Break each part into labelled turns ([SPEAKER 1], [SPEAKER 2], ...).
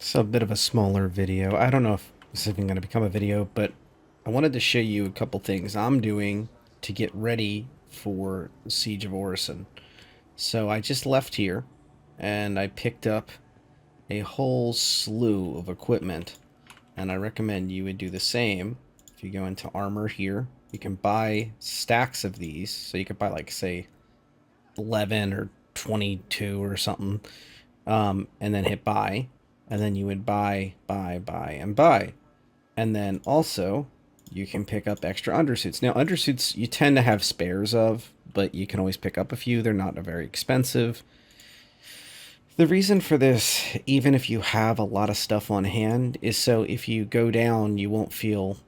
[SPEAKER 1] So a bit of a smaller video. I don't know if this is even going to become a video, but I wanted to show you a couple things I'm doing to get ready for Siege of Orison. So I just left here and I picked up a whole slew of equipment, and I recommend you would do the same. If you go into armor here, you can buy stacks of these. So you could buy like say 11 or 22 or something, and then hit buy, and then you would buy, and buy. And then also, you can pick up extra undersuits. Now, undersuits you tend to have spares of, but you can always pick up a few. They're not very expensive. The reason for this, even if you have a lot of stuff on hand, is so if you go down, you won't feel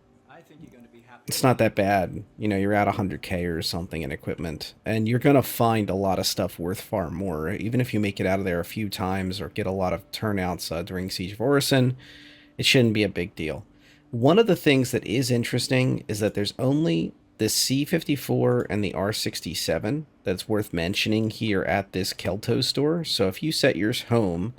[SPEAKER 1] it's not that bad. You know, you're at 100k or something in equipment, and you're going to find a lot of stuff worth far more. Even if you make it out of there a few times or get a lot of turnouts during Siege of Orison, it shouldn't be a big deal. One of the things that is interesting is that there's only the C54 and the R67 that's worth mentioning here at this Kelto store. So if you set yours home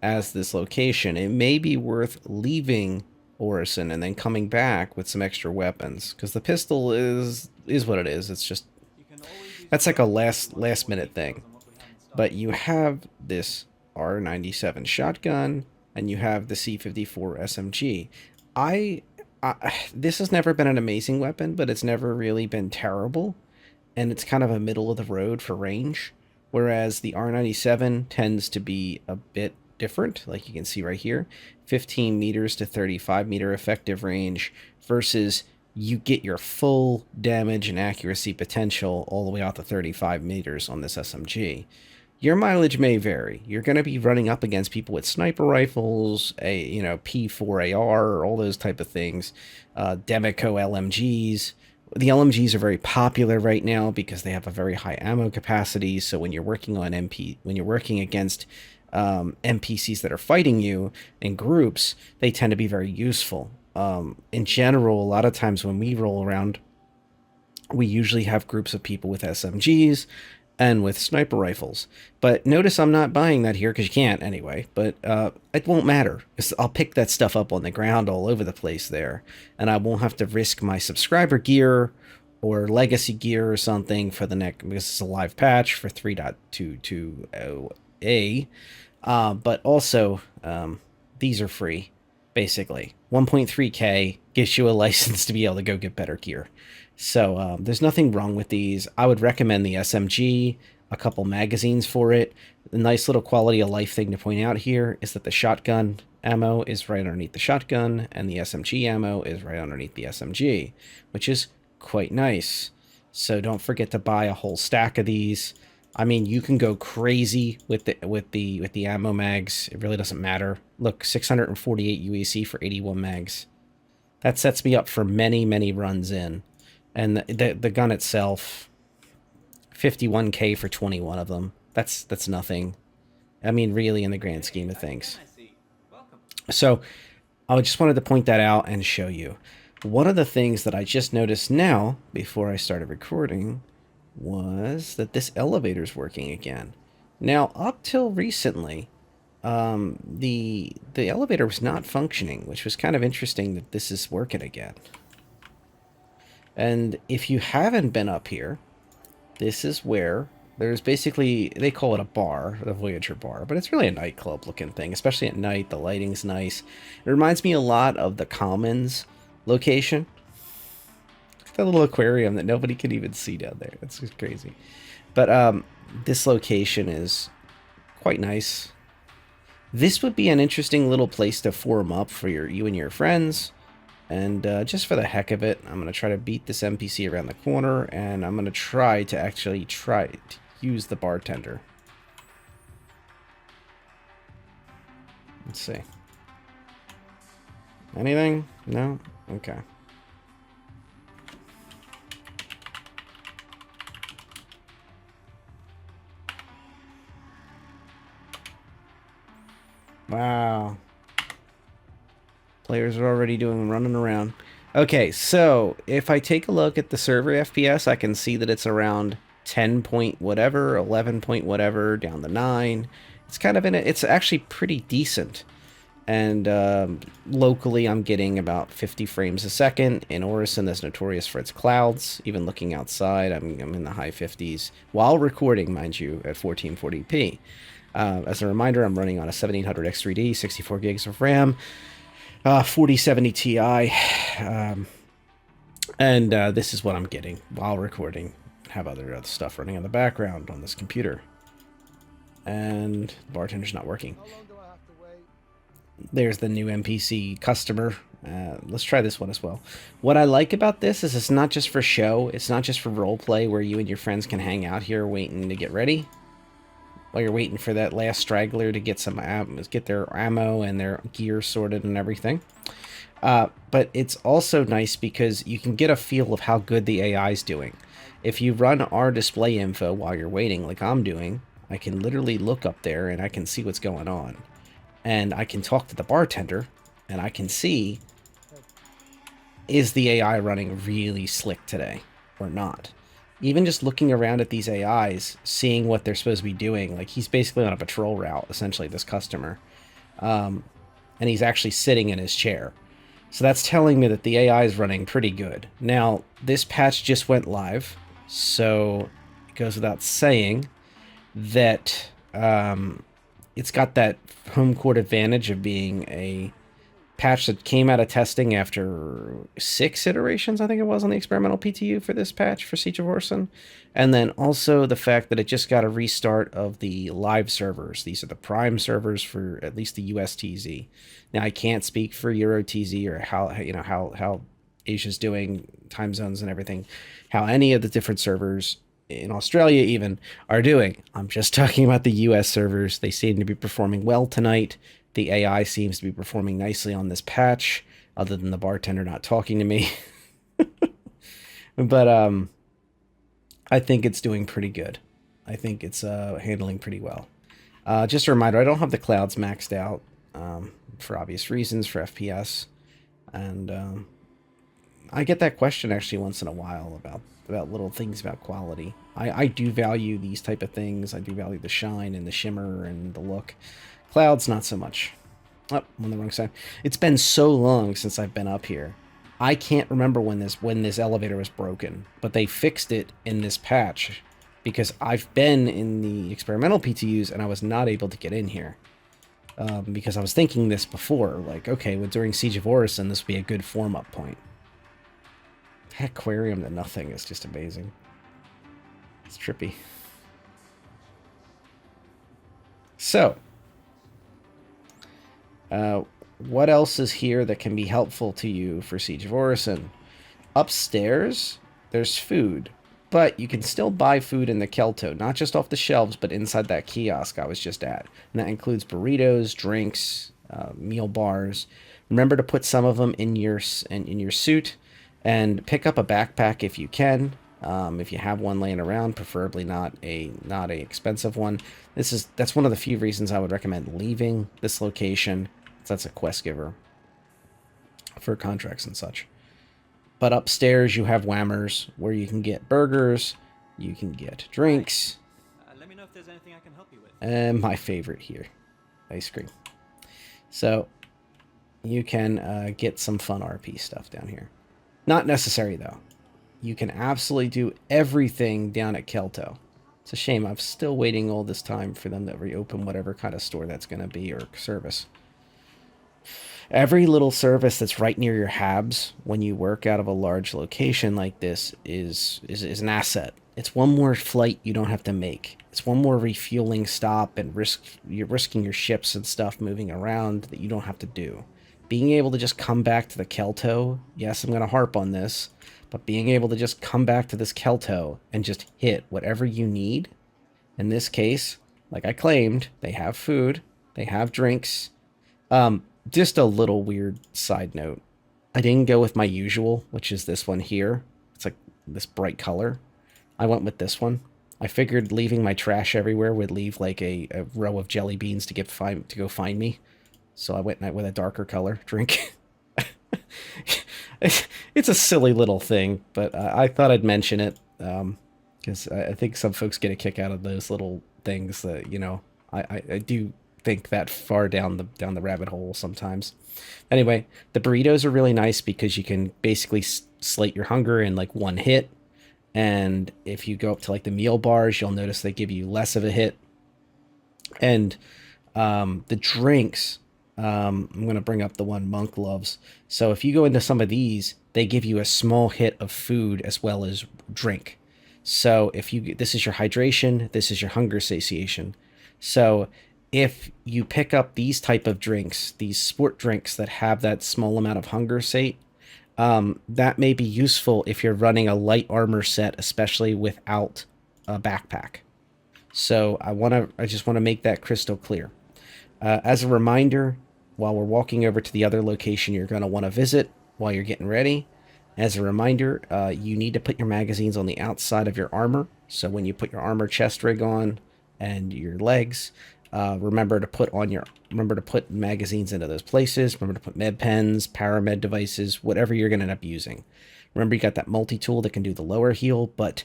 [SPEAKER 1] as this location, it may be worth leaving Orison and then coming back with some extra weapons, because the pistol is what it is. It's just that's like a last minute thing. But you have this R97 shotgun and you have the C54 SMG. I this has never been an amazing weapon, but it's never really been terrible, and it's kind of a middle of the road for range, whereas the R97 tends to be a bit different, like you can see right here, 15 meters to 35 meter effective range, versus you get your full damage and accuracy potential all the way out to 35 meters on this SMG. Your mileage may vary. You're going to be running up against people with sniper rifles, P4AR, all those type of things, Demeco LMGs. The LMGs are very popular right now because they have a very high ammo capacity. So when you're working on when you're working against NPCs that are fighting you in groups, they tend to be very useful. In general, a lot of times when we roll around, we usually have groups of people with SMGs and with sniper rifles. But notice I'm not buying that here because you can't anyway. But it won't matter. I'll pick that stuff up on the ground all over the place there, and I won't have to risk my subscriber gear or legacy gear or something for the next, because it's a live patch for 3.220A. But also, these are free, basically. 1.3k gives you a license to be able to go get better gear. So there's nothing wrong with these. I would recommend the SMG, a couple magazines for it. The nice little quality of life thing to point out here is that the shotgun ammo is right underneath the shotgun, and the SMG ammo is right underneath the SMG, which is quite nice. So don't forget to buy a whole stack of these. I mean, you can go crazy with the ammo mags. It really doesn't matter. Look, 648 UAC for 81 mags. That sets me up for many runs in. And the gun itself, 51k for 21 of them. That's nothing. I mean, really, in the grand scheme of things. So I just wanted to point that out and show you. One of the things that I just noticed now, before I started recording, was that this elevator's working again. Now, up till recently, the elevator was not functioning, which was kind of interesting that this is working again. And if you haven't been up here, this is where there's basically, they call it a bar, the Voyager bar, but it's really a nightclub looking thing, especially at night. The lighting's nice. It reminds me a lot of the Commons location. That little aquarium that nobody can even see down there. That's just crazy. But this location is quite nice. This would be an interesting little place to form up for you and your friends. And just for the heck of it, I'm going to try to beat this NPC around the corner, and I'm going to try to use the bartender. Let's see. Anything? No? Okay. Wow. Players are already running around. Okay, so if I take a look at the server FPS, I can see that it's around 10 point whatever, 11 point whatever, down to 9. It's kind of it's actually pretty decent. And locally, I'm getting about 50 frames a second. In Orison, that's notorious for its clouds. Even looking outside, I'm in the high 50s while recording, mind you, at 1440p. As a reminder, I'm running on a 7800 X3D, 64 gigs of RAM, 4070 Ti, and this is what I'm getting while recording. I have other stuff running in the background on this computer. And the bartender's not working. There's the new NPC customer. Let's try this one as well. What I like about this is it's not just for show. It's not just for roleplay where you and your friends can hang out here waiting to get ready. While you're waiting for that last straggler to get their ammo and their gear sorted and everything. But it's also nice because you can get a feel of how good the AI is doing. If you run our display info while you're waiting, like I'm doing, I can literally look up there and I can see what's going on. And I can talk to the bartender and I can see, is the AI running really slick today or not? Even just looking around at these AIs, seeing what they're supposed to be doing, like he's basically on a patrol route, essentially, this customer. And he's actually sitting in his chair. So that's telling me that the AI is running pretty good. Now, this patch just went live, so it goes without saying that it's got that home court advantage of being a patch that came out of testing after 6 iterations, I think it was, on the experimental PTU for this patch for Siege of Orison. And then also the fact that it just got a restart of the live servers. These are the prime servers for at least the USTZ. Now, I can't speak for EuroTZ or how Asia's doing, time zones and everything, how any of the different servers in Australia even are doing. I'm just talking about the US servers. They seem to be performing well tonight. The AI seems to be performing nicely on this patch, other than the bartender not talking to me. But I think it's doing pretty good. I think it's handling pretty well. Just a reminder, I don't have the clouds maxed out for obvious reasons for FPS. And I get that question actually once in a while about little things about quality. I do value these type of things. I do value the shine and the shimmer and the look. Clouds, not so much. Oh, I'm on the wrong side. It's been so long since I've been up here. I can't remember when this elevator was broken, but they fixed it in this patch because I've been in the experimental PTUs and I was not able to get in here. Because I was thinking this before, like, okay, well, during Siege of Orison, this would be a good form-up point. Aquarium to nothing is just amazing. It's trippy. So, what else is here that can be helpful to you for Siege of Orison? Upstairs, there's food, but you can still buy food in the Kelto, not just off the shelves, but inside that kiosk I was just at. And that includes burritos, drinks, meal bars. Remember to put some of them in your suit, and pick up a backpack if you can. If you have one laying around, preferably not a expensive one. That's one of the few reasons I would recommend leaving this location. That's a quest giver for contracts and such. But upstairs you have Whammers where you can get burgers, you can get drinks.
[SPEAKER 2] Let me know if there's anything I can help you with.
[SPEAKER 1] And my favorite here, ice cream. So you can get some fun RP stuff down here. Not necessary though. You can absolutely do everything down at Kelto. It's a shame. I'm still waiting all this time for them to reopen whatever kind of store that's going to be or service. Every little service that's right near your habs when you work out of a large location like this is an asset. It's one more flight you don't have to make. It's one more refueling stop and you're risking your ships and stuff moving around that you don't have to do. Being able to just come back to the Kelto, yes, I'm going to harp on this, but being able to just come back to this Kelto and just hit whatever you need. In this case, like I claimed, they have food, they have drinks. Just a little weird side note. I didn't go with my usual, which is this one here. It's like this bright color. I went with this one. I figured leaving my trash everywhere would leave like a row of jelly beans to go find me. So I went with a darker color drink. It's a silly little thing, but I thought I'd mention it because I think some folks get a kick out of those little things that, you know, I do think that far down the rabbit hole sometimes. Anyway, the burritos are really nice because you can basically slate your hunger in like one hit. And if you go up to like the meal bars, you'll notice they give you less of a hit. And the drinks, I'm going to bring up the one Monk loves. So if you go into some of these, they give you a small hit of food as well as drink. So if you, this is your hydration, this is your hunger satiation. So if you pick up these type of drinks, these sport drinks that have that small amount of hunger sate, that may be useful if you're running a light armor set, especially without a backpack. So I just want to make that crystal clear. As a reminder, while we're walking over to the other location you're going to want to visit while you're getting ready, as a reminder, you need to put your magazines on the outside of your armor. So when you put your armor chest rig on and your legs, remember to put magazines into those places. Remember to put med pens, paramed devices, whatever you're going to end up using. Remember, you got that multi-tool that can do the lower heal, but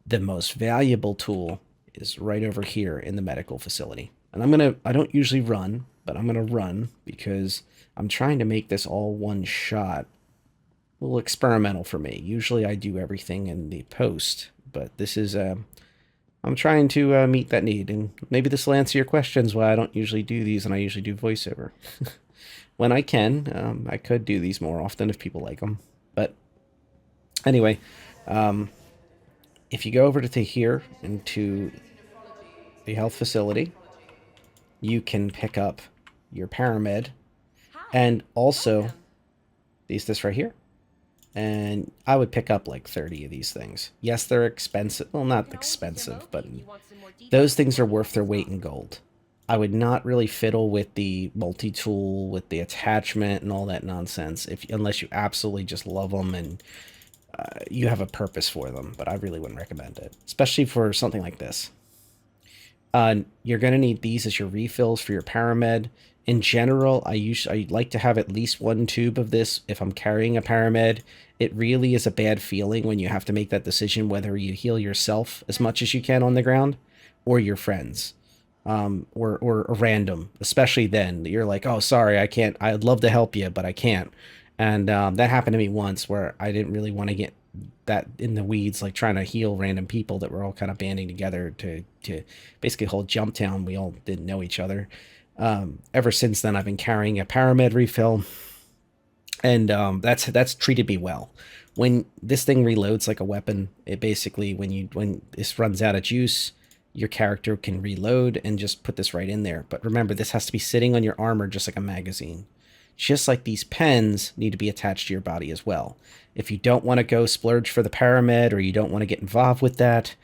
[SPEAKER 1] the most valuable tool is right over here in the medical facility. And I don't usually run, but I'm going to run because I'm trying to make this all one shot. A little experimental for me. Usually I do everything in the post, but this is, I'm trying to meet that need, and maybe this will answer your questions why I don't usually do these and I usually do voiceover. When I can, I could do these more often if people like them. But anyway, if you go over to here into the health facility, you can pick up your paramed and also this right here. And I would pick up like 30 of these things. Yes, they're expensive. Well, not expensive, but those things are worth their weight in gold. I would not really fiddle with the multi-tool, with the attachment and all that nonsense, unless you absolutely just love them and you have a purpose for them. But I really wouldn't recommend it, especially for something like this. You're going to need these as your refills for your paramed. In general, I like to have at least one tube of this if I'm carrying a paramed. It really is a bad feeling when you have to make that decision whether you heal yourself as much as you can on the ground or your friends, or random, especially then. You're like, oh, sorry, I can't. I'd love to help you, but I can't. And that happened to me once where I didn't really want to get that in the weeds, like trying to heal random people that were all kind of banding together to basically hold Jump Town. We all didn't know each other. Ever since then, I've been carrying a paramed refill, and that's treated me well. When this thing reloads like a weapon, it basically when this runs out of juice, your character can reload and just put this right in there. But remember, this has to be sitting on your armor just like a magazine. Just like these pens need to be attached to your body as well. If you don't want to go splurge for the paramed or you don't want to get involved with that,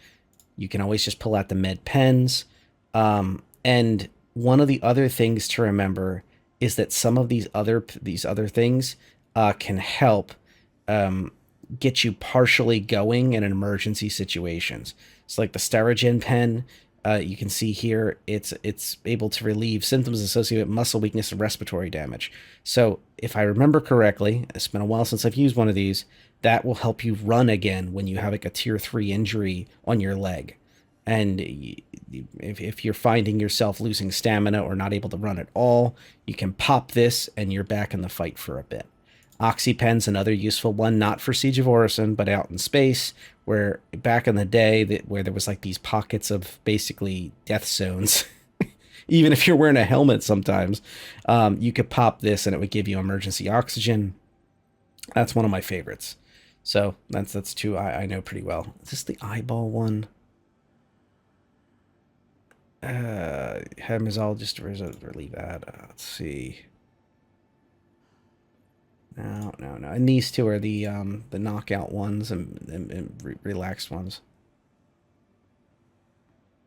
[SPEAKER 1] you can always just pull out the med pens. And one of the other things to remember is that some of these other things can help get you partially going in emergency situations. It's like the Regen pen. You can see here it's able to relieve symptoms associated with muscle weakness and respiratory damage. So if I remember correctly, it's been a while since I've used one of these, that will help you run again when you have like a tier 3 injury on your leg. And if you're finding yourself losing stamina or not able to run at all, you can pop this and you're back in the fight for a bit. Oxypen's another useful one, not for Siege of Orison, but out in space, where back in the day, where there was like these pockets of basically death zones. Even if you're wearing a helmet sometimes, you could pop this and it would give you emergency oxygen. That's one of my favorites. So that's two I know pretty well. Is this the eyeball one? Hermesologist or leave that. Let's see. No. And these two are the knockout ones and relaxed ones.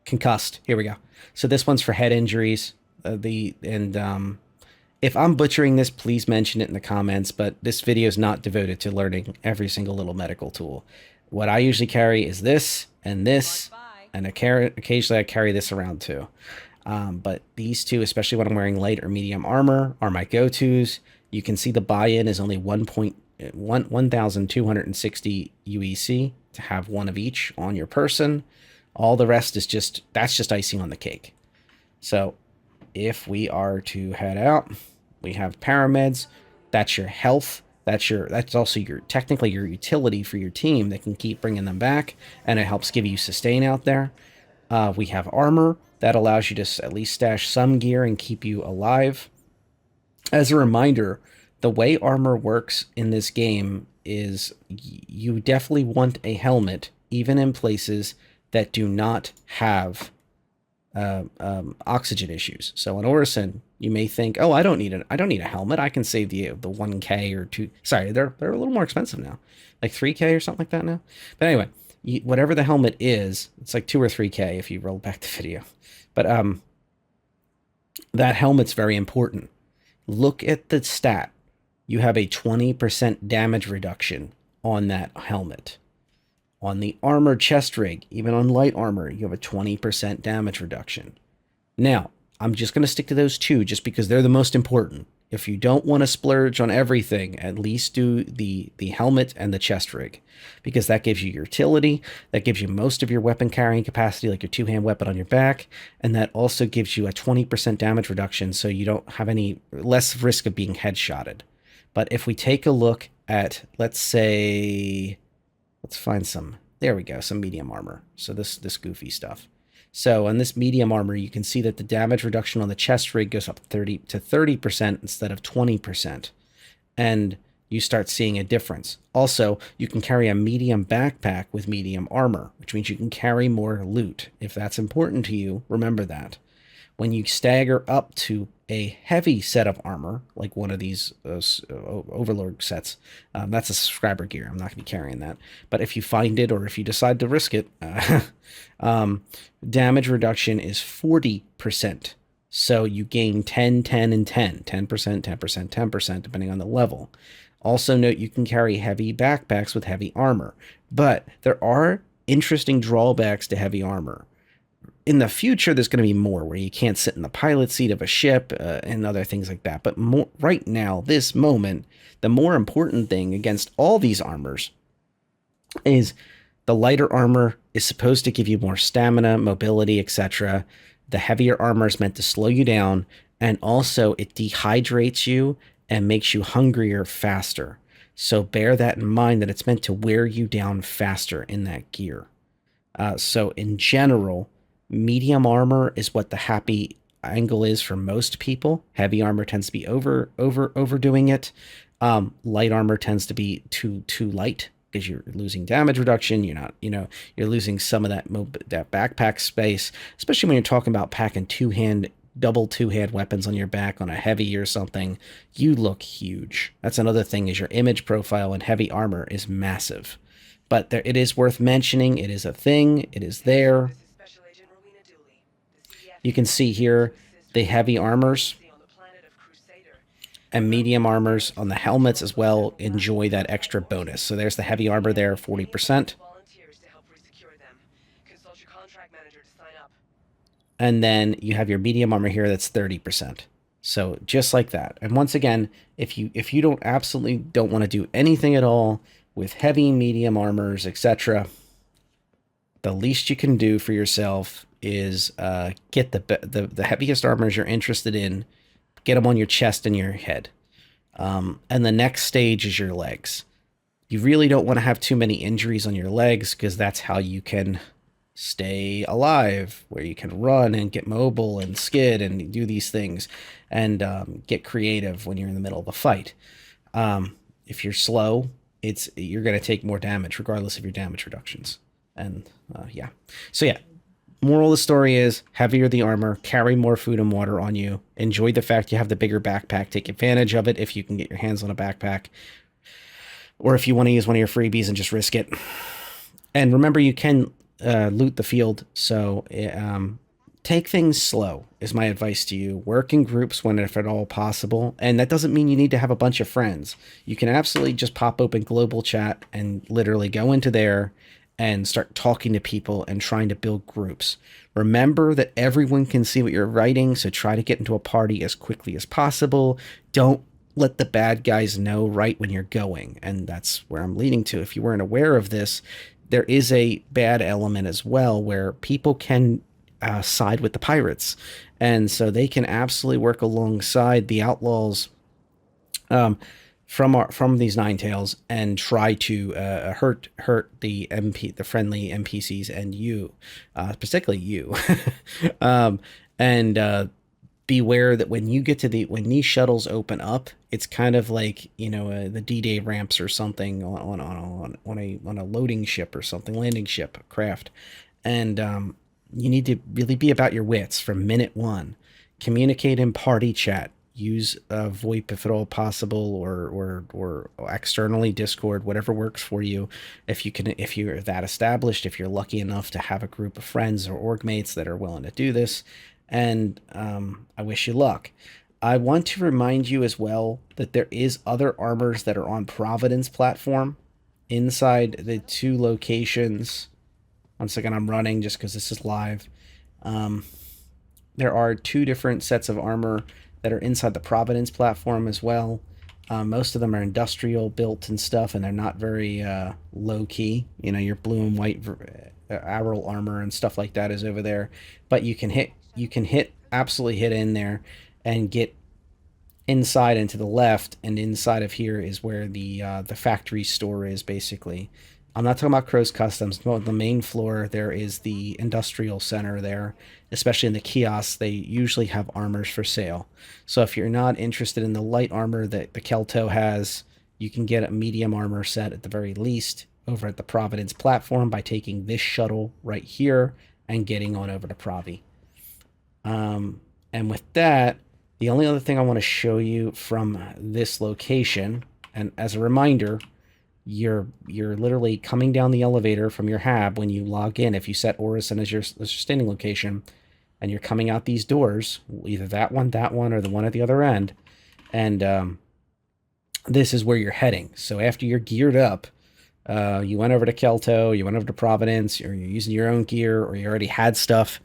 [SPEAKER 1] Concussed. Here we go. So this one's for head injuries. If I'm butchering this, please mention it in the comments. But this video is not devoted to learning every single little medical tool. What I usually carry is this and this, and occasionally I carry this around too. But these two, especially when I'm wearing light or medium armor, are my go-tos. You can see the buy-in is only 1,260 UEC to have one of each on your person. All the rest is that's just icing on the cake. So if we are to head out, we have parameds. That's your health. That's also your technically your utility for your team that can keep bringing them back, and it helps give you sustain out there. We have armor that allows you to at least stash some gear and keep you alive. As a reminder, the way armor works in this game is you definitely want a helmet, even in places that do not have oxygen issues. So in Orison, you may think, "Oh, I don't need a helmet. I can save the 1K or 2. Sorry, they're a little more expensive now, like 3K or something like that now." But anyway, whatever the helmet is, it's like 2 or 3K if you roll back the video. But that helmet's very important. Look at the stat. You have a 20% damage reduction on that helmet. On the armor chest rig, even on light armor, you have a 20% damage reduction. Now, I'm just going to stick to those two just because they're the most important. If you don't want to splurge on everything, at least do the helmet and the chest rig, because that gives you your utility, that gives you most of your weapon carrying capacity, like your two-hand weapon on your back, and that also gives you a 20% damage reduction, so you don't have any less risk of being headshotted. But if we take a look at, let's say, let's find some, there we go, some medium armor. So this goofy stuff. So on this medium armor, you can see that the damage reduction on the chest rig goes up 30% instead of 20%. And you start seeing a difference. Also, you can carry a medium backpack with medium armor, which means you can carry more loot. If that's important to you, remember that. When you stagger up to a heavy set of armor, like one of these Overlord sets, that's a subscriber gear. I'm not going to be carrying that. But if you find it or if you decide to risk it, damage reduction is 40%. So you gain 10, 10, and 10. 10%, 10%, 10%, depending on the level. Also note you can carry heavy backpacks with heavy armor. But there are interesting drawbacks to heavy armor. In the future, there's going to be more where you can't sit in the pilot seat of a ship and other things like that. But right now, this moment, the more important thing against all these armors is the lighter armor is supposed to give you more stamina, mobility, etc. The heavier armor is meant to slow you down, and also it dehydrates you and makes you hungrier faster. So bear that in mind, that it's meant to wear you down faster in that gear. So in general, medium armor is what the happy angle is for most people. Heavy armor tends to be overdoing it. Light armor tends to be too light because you're losing damage reduction. You're not, you're losing some of that backpack space, especially when you're talking about packing double two-hand weapons on your back on a heavy or something. You look huge. That's another thing, is your image profile in heavy armor is massive. But it is worth mentioning. It is a thing. It is there. You can see here the heavy armors and medium armors on the helmets as well enjoy that extra bonus. So there's the heavy armor there, 40%. And then you have your medium armor here that's 30%. So just like that. And once again, if you absolutely don't want to do anything at all with heavy, medium armors, etc., the least you can do for yourself is get the heaviest armors you're interested in, get them on your chest and your head. And the next stage is your legs. You really don't want to have too many injuries on your legs, because that's how you can stay alive, where you can run and get mobile and skid and do these things and get creative when you're in the middle of a fight. If you're slow, you're going to take more damage regardless of your damage reductions. And yeah. So yeah, moral of the story is, heavier the armor, carry more food and water on you, enjoy the fact you have the bigger backpack, take advantage of it if you can get your hands on a backpack, or if you want to use one of your freebies and just risk it. And remember, you can loot the field, so take things slow is my advice to you. Work in groups when, if at all possible, and that doesn't mean you need to have a bunch of friends. You can absolutely just pop open global chat and literally go into there and start talking to people and trying to build groups. Remember that everyone can see what you're writing, so try to get into a party as quickly as possible. Don't let the bad guys know right when you're going, and that's where I'm leading to. If you weren't aware of this, there is a bad element as well, where people can side with the pirates and so they can absolutely work alongside the outlaws um, from these nine tails and try to hurt the friendly NPCs and you, particularly you, um, and beware that when you get to when these shuttles open up, it's kind of like the D-Day ramps or something on a loading ship or something, landing ship craft, and you need to really be about your wits from minute one. Communicate in party chat. Use VoIP if at all possible, or externally Discord, whatever works for you. If you can, if you're that established, if you're lucky enough to have a group of friends or org mates that are willing to do this, and I wish you luck. I want to remind you as well that there is other armors that are on Providence platform inside the two locations. One second, I'm running just because this is live. Um, there are two different sets of armor that are inside the Providence platform as well. Most of them are industrial built and stuff, and they're not very low key. Your blue and white arrow armor and stuff like that is over there. But you can absolutely hit in there and get inside and to the left, and inside of here is where the factory store is, basically. I'm not talking about Crow's Customs. On the main floor, there is the industrial center there, especially in the kiosks. They usually have armors for sale. So if you're not interested in the light armor that the Kelto has, you can get a medium armor set at the very least over at the Providence platform by taking this shuttle right here and getting on over to Provi. And with that, the only other thing I want to show you from this location, and as a reminder, you're literally coming down the elevator from your hab when you log in. If you set Orison as your standing location, and you're coming out these doors, either that one, or the one at the other end, and this is where you're heading. So after you're geared up, you went over to Kelto, you went over to Providence, or you're using your own gear, or you already had stuff,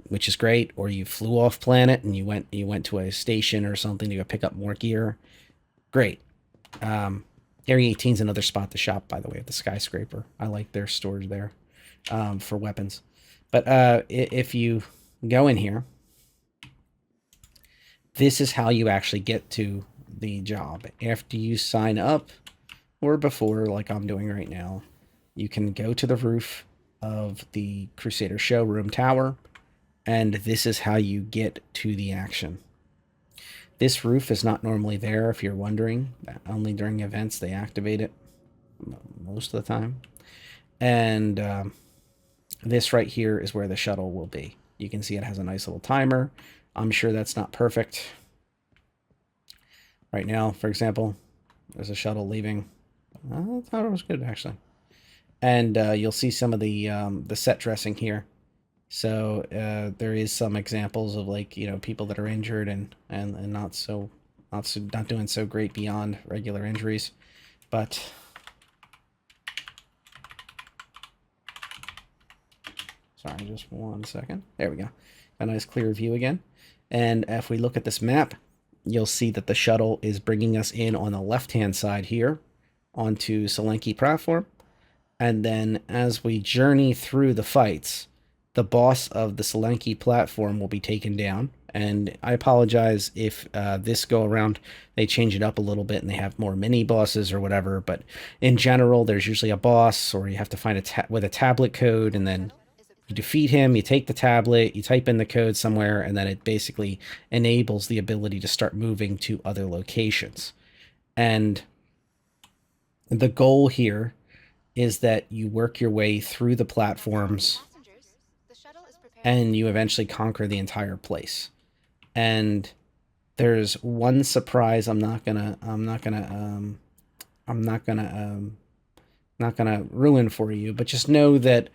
[SPEAKER 1] which is great, or you flew off planet and you went to a station or something to go pick up more gear. Great. Area 18 is another spot to shop, by the way, at the skyscraper. I like their stores there for weapons. But if you go in here, this is how you actually get to the job. After you sign up, or before, like I'm doing right now, you can go to the roof of the Crusader showroom tower, and this is how you get to the action. This roof is not normally there, if you're wondering. Only during events they activate it, most of the time. And this right here is where the shuttle will be. You can see it has a nice little timer. I'm sure that's not perfect. Right now, for example, there's a shuttle leaving. I thought it was good, actually. And you'll see some of the set dressing here. So there is some examples of, like, people that are injured and not doing so great beyond regular injuries, but sorry, just 1 second. There we go. A nice clear view again. And if we look at this map, you'll see that the shuttle is bringing us in on the left-hand side here onto Solanki Platform. And then as we journey through the fights, the boss of the Solanki Platform will be taken down. And I apologize if this go around they change it up a little bit and they have more mini bosses or whatever. But in general, there's usually a boss, or you have to find with a tablet code, and then you defeat him, you take the tablet, you type in the code somewhere, and then it basically enables the ability to start moving to other locations. And the goal here is that you work your way through the platforms and you eventually conquer the entire place. And there's one surprise I'm not gonna ruin for you, but just know that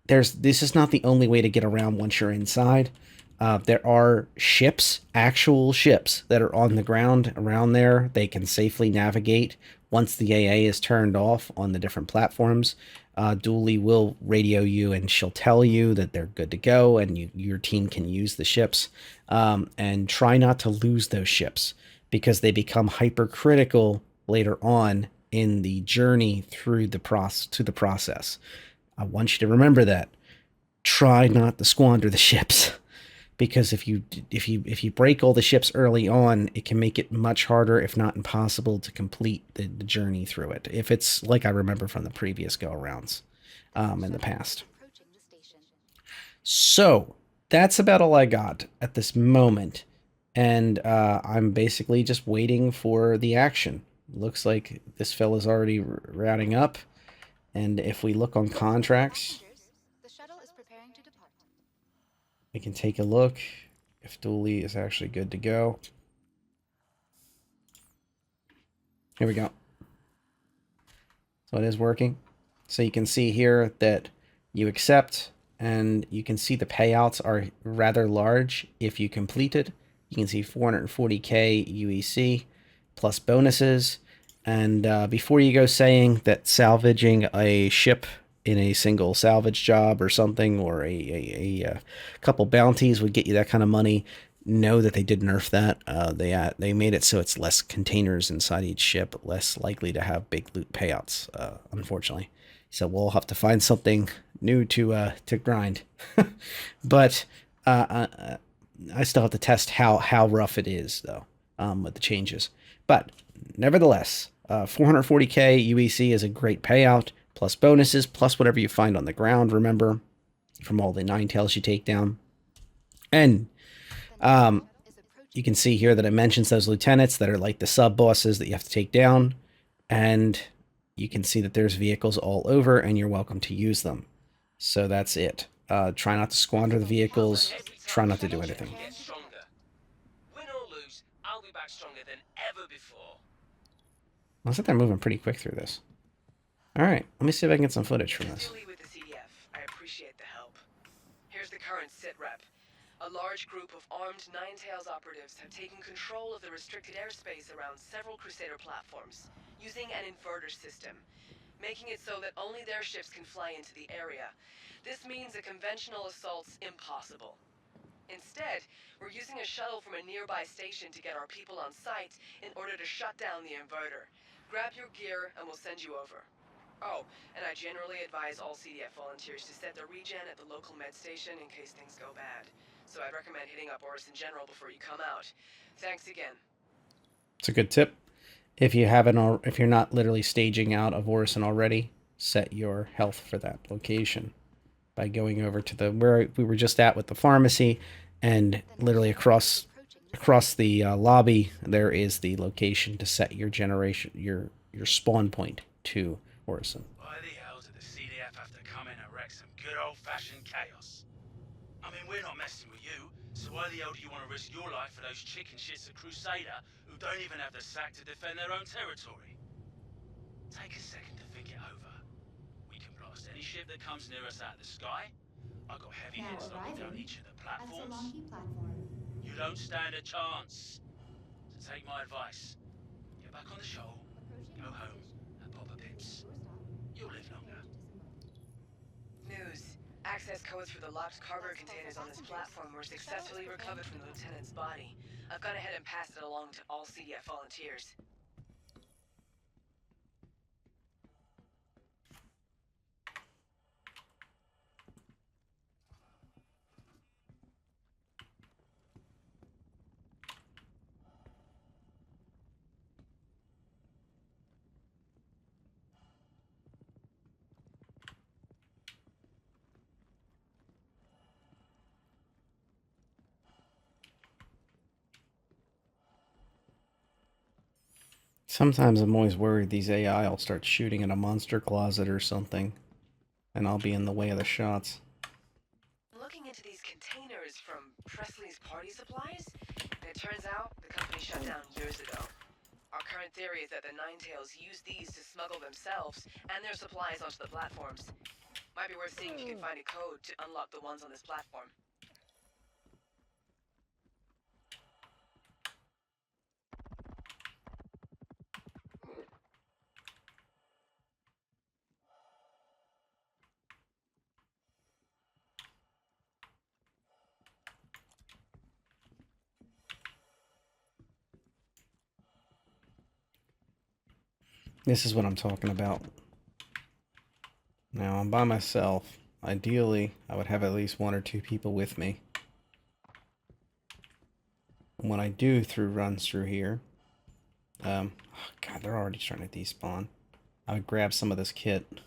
[SPEAKER 1] this is not the only way to get around once you're inside. There are ships, actual ships, that are on the ground around there. They can safely navigate once the AA is turned off on the different platforms. Dooley will radio you, and she'll tell you that they're good to go, and your team can use the ships. And try not to lose those ships, because they become hypercritical later on in the journey through the process. I want you to remember that. Try not to squander the ships, because if you break all the ships early on, it can make it much harder, if not impossible, to complete the journey through it. If it's like I remember from the previous go arounds in the past. So that's about all I got at this moment, and I'm basically just waiting for the action. Looks like this fella's already routing up, and if we look on contracts, we can take a look if Dooley is actually good to go. Here we go. So it is working. So you can see here that you accept, and you can see the payouts are rather large if you complete it. You can see 440k UEC plus bonuses. And before you go saying that salvaging a ship in a single salvage job or something, or a couple bounties would get you that kind of money, know that they did nerf that. They made it so it's less containers inside each ship, less likely to have big loot payouts, unfortunately. So we'll have to find something new to grind. But I still have to test how rough it is, though, with the changes. But nevertheless, 440k UEC is a great payout, plus bonuses, plus whatever you find on the ground, remember, from all the 9tails you take down. And you can see here that it mentions those lieutenants that are like the sub-bosses that you have to take down. And you can see that there's vehicles all over, and you're welcome to use them. So that's it. Try not to squander the vehicles. Try not to do anything.
[SPEAKER 3] Win or lose, I'll be back stronger than ever before.
[SPEAKER 1] Looks like they're moving pretty quick through this. Alright, let me see if I can get some footage from this.
[SPEAKER 3] With the CDF, I appreciate the help. Here's the current sit rep. A large group of armed Ninetales operatives have taken control of the restricted airspace around several Crusader platforms, using an inverter system, making it so that only their ships can fly into the area. This means a conventional assault's impossible. Instead, we're using a shuttle from a nearby station to get our people on site in order to shut down the inverter. Grab your gear and we'll send you over. Oh, and I generally advise all CDF volunteers to set their regen at the local med station in case things go bad. So I'd recommend hitting up Orison General before you come out. Thanks again.
[SPEAKER 1] It's a good tip. If you haven't, if you're not literally staging out of Orison already, set your health for that location by going over to the where we were just at with the pharmacy, and literally across the lobby there is the location to set your generation, your spawn point to Orison.
[SPEAKER 4] Why the hell did the CDF have to come in and wreck some good old-fashioned chaos? I mean, we're not messing with you, so why the hell do you want to risk your life for those chicken shits of Crusader who don't even have the sack to defend their own territory? Take a second to think it over. We can blast any ship that comes near us out of the sky. I've got heavy hits knocking down each of the platforms.
[SPEAKER 5] Solanki Platform.
[SPEAKER 4] You don't stand a chance. So take my advice. Get back on the shoal, go home, and pop a pips. You'll live longer.
[SPEAKER 3] News. Access codes for the locked cargo containers on this platform were successfully recovered from the lieutenant's body. I've gone ahead and passed it along to all CDF volunteers.
[SPEAKER 1] Sometimes I'm always worried these AI will start shooting in a monster closet or something, and I'll be in the way of the shots.
[SPEAKER 3] Looking into these containers from Presley's party supplies, and it turns out the company shut down years ago. Our current theory is that the Ninetales used these to smuggle themselves and their supplies onto the platforms. Might be worth seeing if you can find a code to unlock the ones on this platform.
[SPEAKER 1] This is what I'm talking about. Now, I'm by myself. Ideally, I would have at least 1 or 2 people with me. when I do runs through here, oh God, they're already starting to despawn. I would grab some of this kit.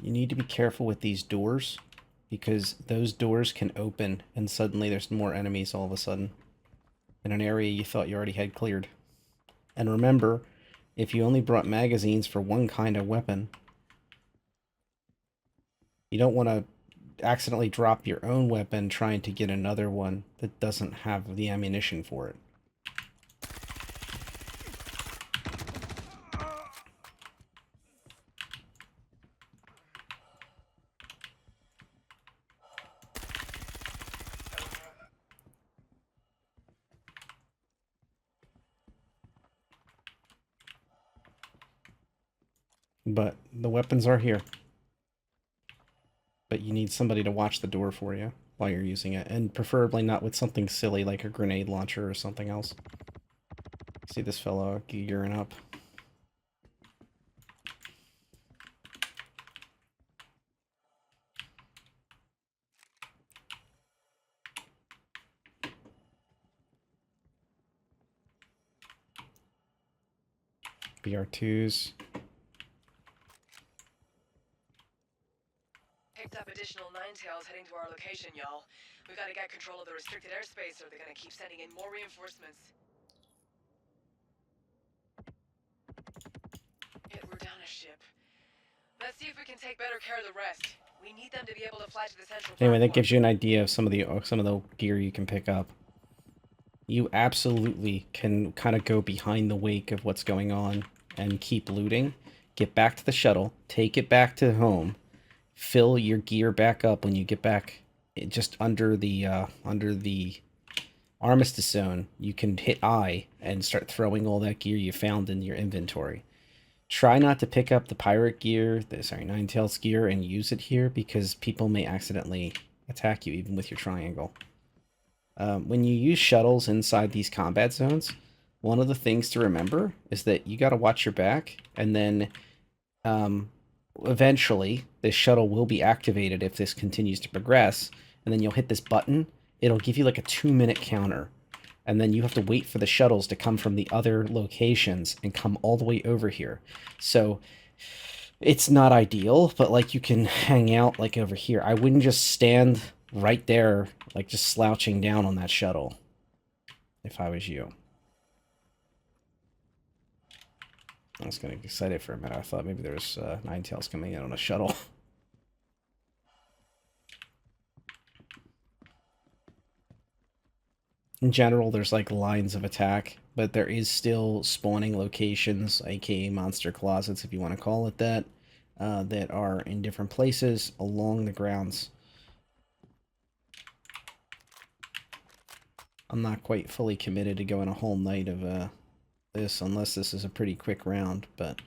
[SPEAKER 1] You need to be careful with these doors, because those doors can open and suddenly there's more enemies all of a sudden in an area you thought you already had cleared. And remember, if you only brought magazines for one kind of weapon, you don't want to accidentally drop your own weapon trying to get another one that doesn't have the ammunition for it. But the weapons are here. But you need somebody to watch the door for you while you're using it. And preferably not with something silly like a grenade launcher or something else. See this fellow gearing up. BR2s.
[SPEAKER 3] Picked up additional Ninetales heading to our location, y'all. We gotta get control of the restricted airspace or they're gonna keep sending in more reinforcements. We're down a ship. Let's see if we can take better care of the rest. We need them to be able to fly to the central platform.
[SPEAKER 1] Anyway, that gives you an idea of some of the gear you can pick up. You absolutely can kind of go behind the wake of what's going on and keep looting. Get back to the shuttle, take it back to home, fill your gear back up when you get back just under the armistice zone. You can hit I and start throwing all that gear you found in your inventory. Try not to pick up the pirate gear, Ninetales gear, and use it here because people may accidentally attack you even with your triangle. When you use shuttles inside these combat zones, one of the things to remember is that you got to watch your back, and then eventually this shuttle will be activated if this continues to progress, and then you'll hit this button. It'll give you like a 2-minute counter, and then you have to wait for the shuttles to come from the other locations and come all the way over here. So it's not ideal, but like you can hang out like over here. I wouldn't just stand right there, like just slouching down on that shuttle if I was you. I was getting excited for a minute. I thought maybe there was Ninetales coming in on a shuttle. In general, there's like lines of attack, but there is still spawning locations, aka monster closets if you want to call it that, that are in different places along the grounds. I'm not quite fully committed to going a whole night of this, unless this is a pretty quick round, but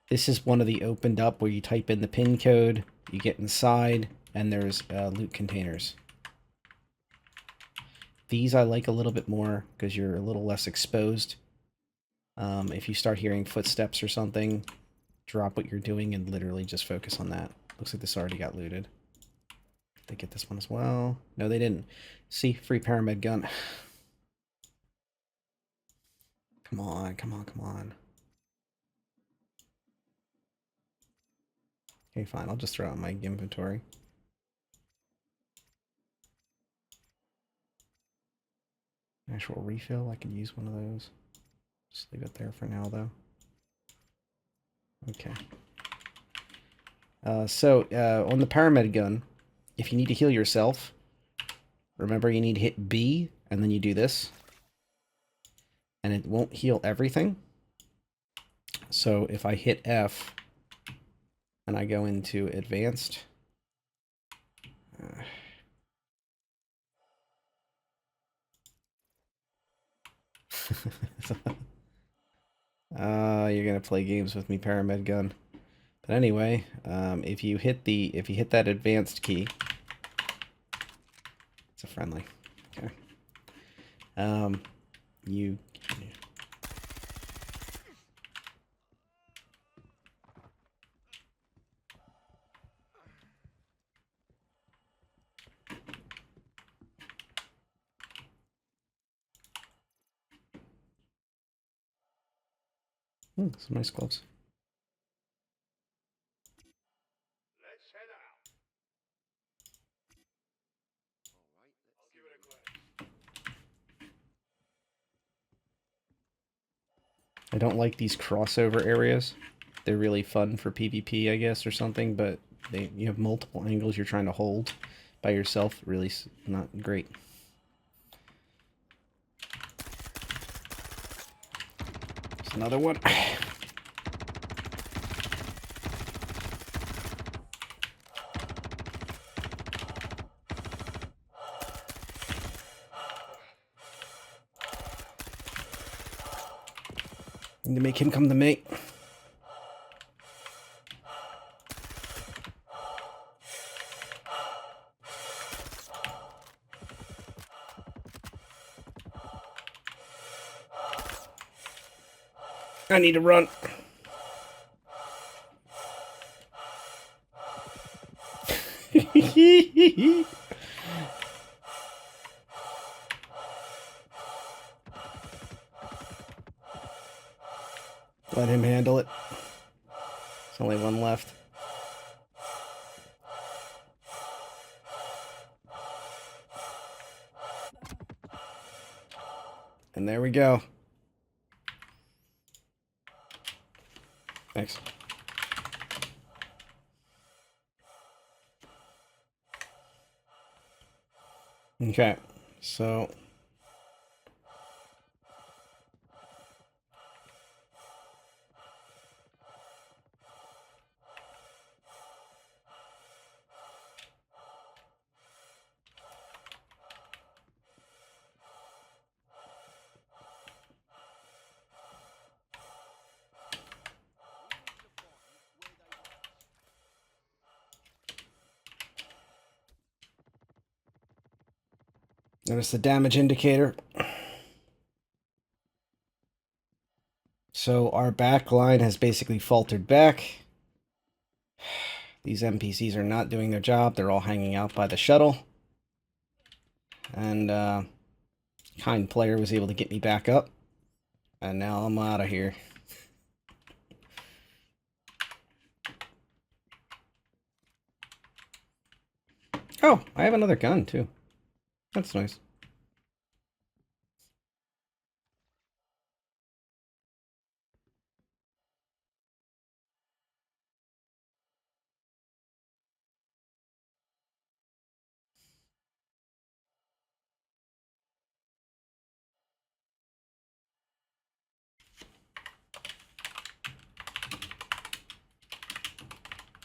[SPEAKER 1] this is one of the opened up where you type in the pin code, you get inside, and there's loot containers. These I like a little bit more because you're a little less exposed. If you start hearing footsteps or something, drop what you're doing and literally just focus on that. Looks like this already got looted. Did they get this one as well? No, they didn't. See, free pyramid gun. Come on, come on, come on. Okay, fine. I'll just throw out my inventory. Actual refill. I could use one of those. Just leave it there for now, though. Okay. On the pyramid gun, if you need to heal yourself, remember you need to hit B, and then you do this. And it won't heal everything. So if I hit F, and I go into advanced, you're gonna play games with me, pyramid gun. But anyway, if you hit that advanced key, it's a friendly. Okay. You. Some nice gloves. I don't like these crossover areas. They're really fun for PvP, I guess, or something, but you have multiple angles you're trying to hold by yourself. Really not great. There's another one. Need to make him come to me. I need to run. Let him handle it. There's only one left. And there we go. Thanks. Okay, so notice the damage indicator. So our back line has basically faltered back. These NPCs are not doing their job. They're all hanging out by the shuttle. And kind player was able to get me back up. And now I'm out of here. Oh, I have another gun too. That's nice.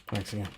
[SPEAKER 1] Thanks again.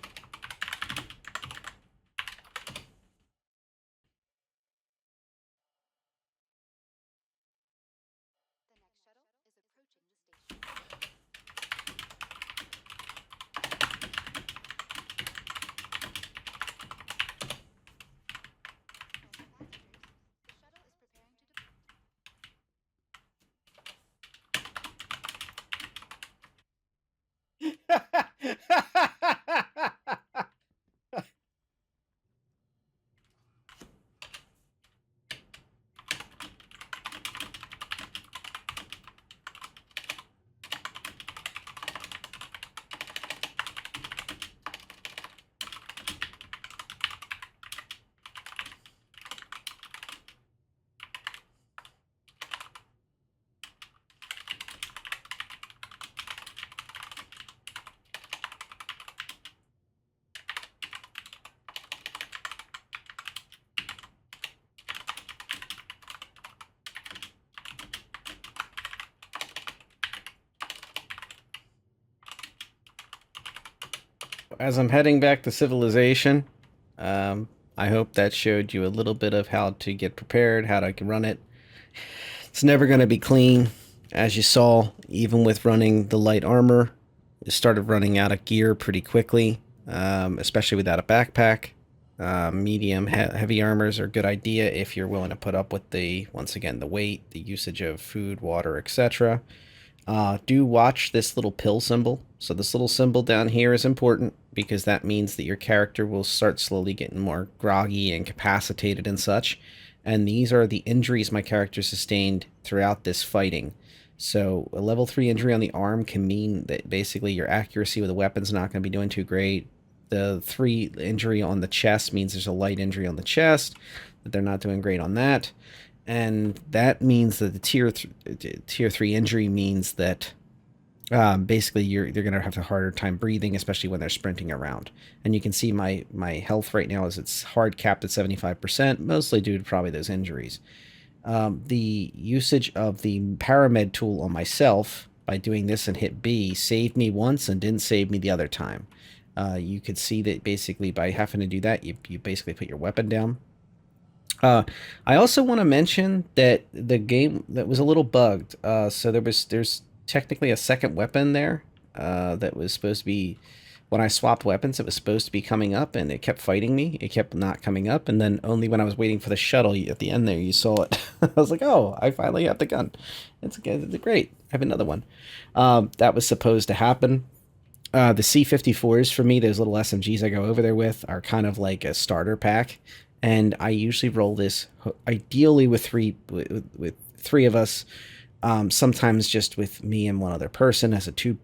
[SPEAKER 1] As I'm heading back to civilization, I hope that showed you a little bit of how to get prepared, how to run it. It's never going to be clean. As you saw, even with running the light armor, it started running out of gear pretty quickly, especially without a backpack. Medium, heavy armors are a good idea if you're willing to put up with the, once again, the weight, the usage of food, water, etc. Do watch this little pill symbol. So this little symbol down here is important because that means that your character will start slowly getting more groggy and incapacitated and such. And these are the injuries my character sustained throughout this fighting. So a level 3 injury on the arm can mean that basically your accuracy with the weapon's not going to be doing too great. The 3 injury on the chest means there's a light injury on the chest, that they're not doing great on that. And that means that the tier 3 injury means that basically they're going to have a harder time breathing, especially when they're sprinting around. And you can see my health right now is it's hard capped at 75%, mostly due to probably those injuries. The usage of the paramed tool on myself by doing this and hit B saved me once and didn't save me the other time. You could see that basically by having to do that, you basically put your weapon down. I also want to mention that the game that was a little bugged. So there's technically a second weapon there that was supposed to be, when I swapped weapons, it was supposed to be coming up, and it kept fighting me. It kept not coming up, and then only when I was waiting for the shuttle at the end there, you saw it. I was like, oh, I finally have the gun. It's great. I have another one. That was supposed to happen. The C-54s, for me, those little SMGs I go over there with, are kind of like a starter pack. And I usually roll this ideally with three of us, sometimes just with me and one other person as a two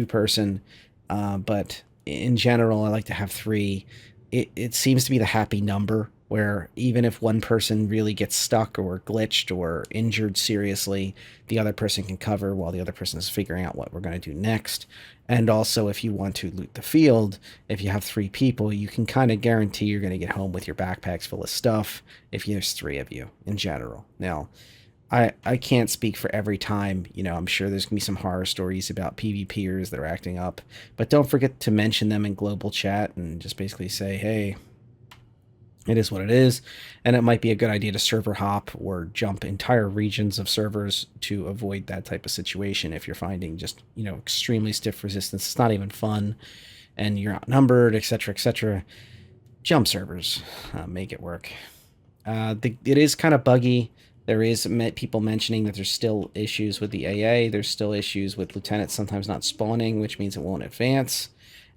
[SPEAKER 1] person. But in general, I like to have 3. It seems to be the happy number, where even if one person really gets stuck or glitched or injured seriously, the other person can cover while the other person is figuring out what we're going to do next. And also, if you want to loot the field, if you have 3 people, you can kind of guarantee you're going to get home with your backpacks full of stuff if there's 3 of you in general. Now, I can't speak for every time. You know, I'm sure there's going to be some horror stories about PvPers that are acting up. But don't forget to mention them in global chat and just basically say, hey, it is what it is. And it might be a good idea to server hop or jump entire regions of servers to avoid that type of situation. If you're finding just, you know, extremely stiff resistance, it's not even fun, and you're outnumbered, etc., jump servers, make it work. It is kind of buggy. There is people mentioning that there's still issues with the AA. There's still issues with lieutenants sometimes not spawning, which means it won't advance.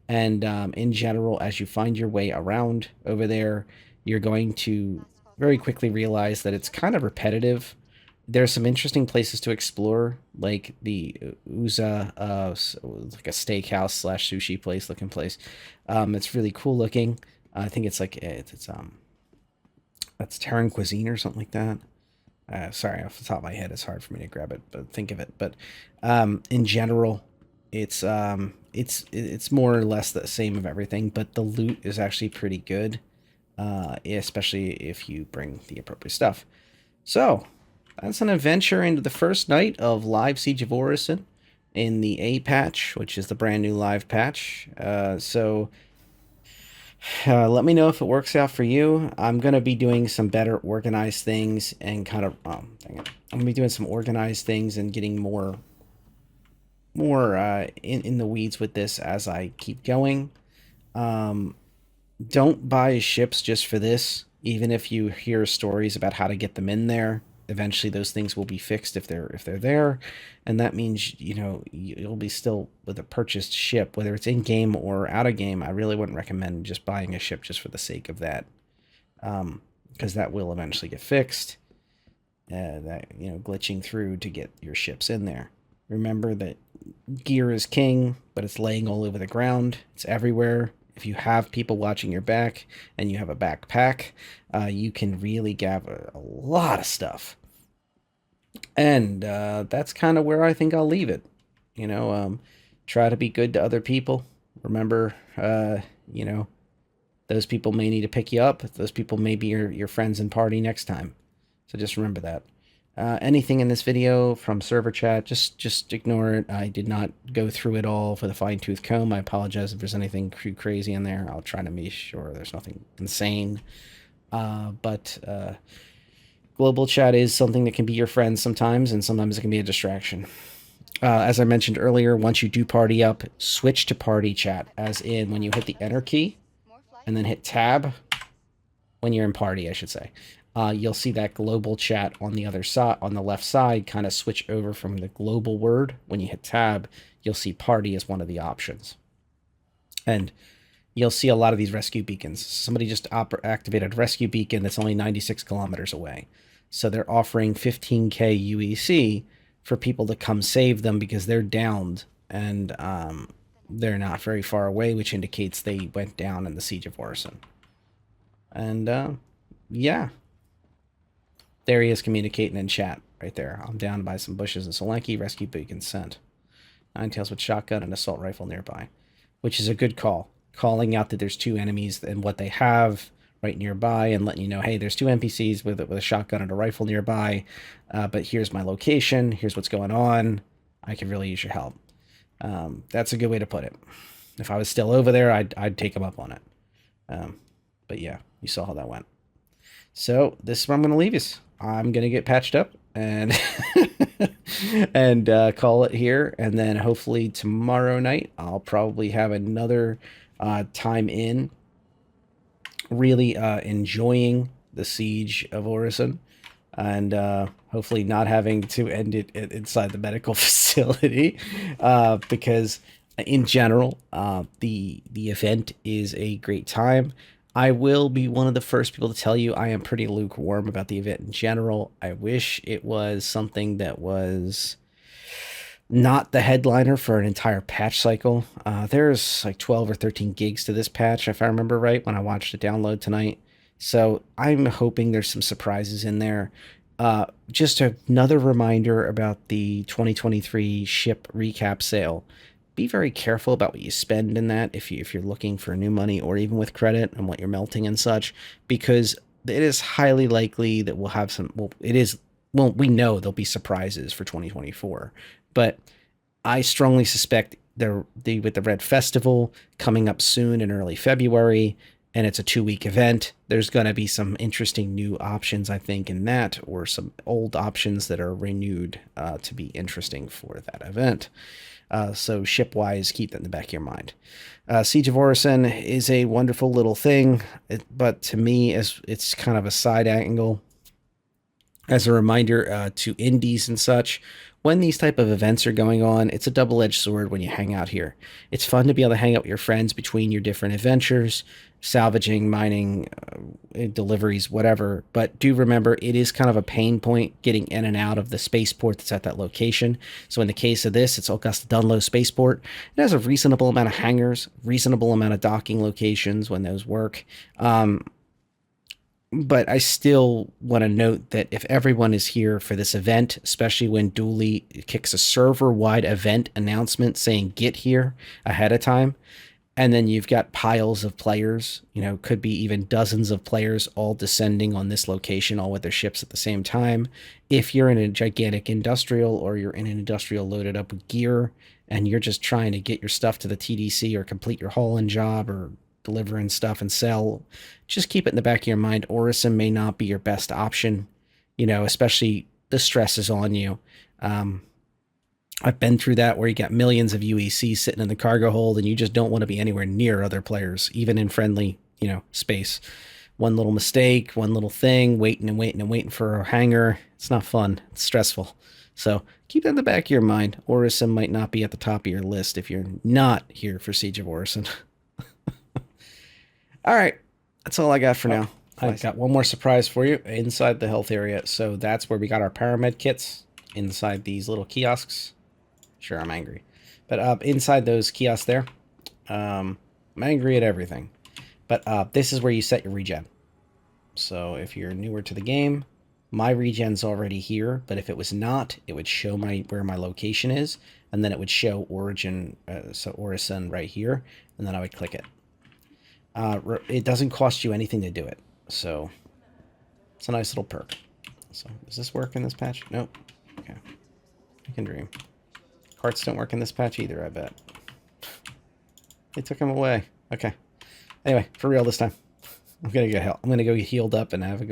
[SPEAKER 1] And in general, as you find your way around over there, you're going to very quickly realize that it's kind of repetitive. There's some interesting places to explore, like the Uza, like a steakhouse slash sushi place looking place. It's really cool looking. I think it's like that's Terran cuisine or something like that. Sorry, off the top of my head, it's hard for me to grab it, but think of it. But in general, it's more or less the same of everything, but the loot is actually pretty good, especially if you bring the appropriate stuff. So that's an adventure into the first night of live Siege of Orison in the A patch, which is the brand new live patch. Let me know if it works out for you. I'm going to be doing some better organized things and kind of, I'm going to be doing some organized things and getting more in the weeds with this as I keep going. Don't buy ships just for this. Even if you hear stories about how to get them in there, eventually those things will be fixed if they're there, and that means, you know, you'll be still with a purchased ship, whether it's in game or out of game. I really wouldn't recommend just buying a ship just for the sake of that, because that will eventually get fixed. That, you know, glitching through to get your ships in there. Remember that gear is king, but it's laying all over the ground. It's everywhere. If you have people watching your back and you have a backpack, you can really gather a lot of stuff. And that's kind of where I think I'll leave it. You know, try to be good to other people. Remember, you know, those people may need to pick you up. Those people may be your friends and party next time. So just remember that. Anything in this video from server chat, just ignore it. I did not go through it all with a fine-tooth comb. I apologize if there's anything too crazy in there. I'll try to make sure there's nothing insane. But global chat is something that can be your friend sometimes, and sometimes it can be a distraction. As I mentioned earlier, once you do party up, switch to party chat, as in when you hit the enter key and then hit tab, when you're in party, I should say. You'll see that global chat on the other side, on the left side, kind of switch over from the global word. When you hit tab, you'll see party as one of the options. And you'll see a lot of these rescue beacons. Somebody just activated a rescue beacon that's only 96 kilometers away. So they're offering 15k UEC for people to come save them because they're downed, and they're not very far away, which indicates they went down in the Siege of Orison. And yeah, there he is communicating in chat right there. I'm down by some bushes in Solanki. Rescue beacon sent. Nine Tails with shotgun and assault rifle nearby, which is a good call. Calling out that there's 2 enemies and what they have right nearby, and letting you know, hey, there's 2 NPCs with a shotgun and a rifle nearby, but here's my location, here's what's going on, I could really use your help. That's a good way to put it. If I was still over there, I'd take them up on it. But yeah, you saw how that went. So this is where I'm going to leave you. I'm going to get patched up and and call it here, and then hopefully tomorrow night I'll probably have another time in really enjoying the Siege of Orison, and hopefully not having to end it inside the medical facility, because in general the event is a great time. I will be one of the first people to tell you I am pretty lukewarm about the event in general. I wish it was something that was not the headliner for an entire patch cycle. There's like 12 or 13 gigs to this patch, if I remember right, when I watched it download tonight. So I'm hoping there's some surprises in there. Just another reminder about the 2023 ship recap sale. Be very careful about what you spend in that if you're looking for new money, or even with credit and what you're melting and such, because it is highly likely that we'll have some, we know there'll be surprises for 2024, but I strongly suspect with the Red Festival coming up soon in early February, and it's a 2-week event, there's going to be some interesting new options, I think, in that, or some old options that are renewed to be interesting for that event. So ship-wise, keep that in the back of your mind. Siege of Orison is a wonderful little thing, but to me, it's kind of a side angle. As a reminder to indies and such, when these type of events are going on, it's a double-edged sword when you hang out here. It's fun to be able to hang out with your friends between your different adventures, salvaging, mining, deliveries, whatever. But do remember, it is kind of a pain point getting in and out of the spaceport that's at that location. So in the case of this, it's Augusta Dunlow Spaceport. It has a reasonable amount of hangars, reasonable amount of docking locations when those work. But I still want to note that if everyone is here for this event, especially when Dooley kicks a server-wide event announcement saying get here ahead of time, and then you've got piles of players, could be even dozens of players all descending on this location, all with their ships at the same time. If you're in a gigantic industrial, or you're in an industrial loaded up with gear, and you're just trying to get your stuff to the TDC or complete your hauling job or delivering stuff and sell, just keep it in the back of your mind. Orison may not be your best option, especially the stress is on you. I've been through that, where you got millions of UEC sitting in the cargo hold and you just don't want to be anywhere near other players, even in friendly, space. One little mistake, one little thing, waiting for a hangar. It's not fun. It's stressful. So keep that in the back of your mind. Orison might not be at the top of your list if you're not here for Siege of Orison. All right, that's all I got for now. I've got one more surprise for you inside the health area. So that's where we got our paramed kits, inside these little kiosks. Sure, I'm angry. But inside those kiosks there, I'm angry at everything. But this is where you set your regen. So if you're newer to the game, my regen's already here. But if it was not, it would show where my location is. And then it would show Orison right here. And then I would click it. It doesn't cost you anything to do it, so it's a nice little perk. So does this work in this patch? Nope. Okay, I can dream. Carts don't work in this patch either, I bet. They took them away. Okay, anyway, for real this time, I'm gonna get healed up and have a go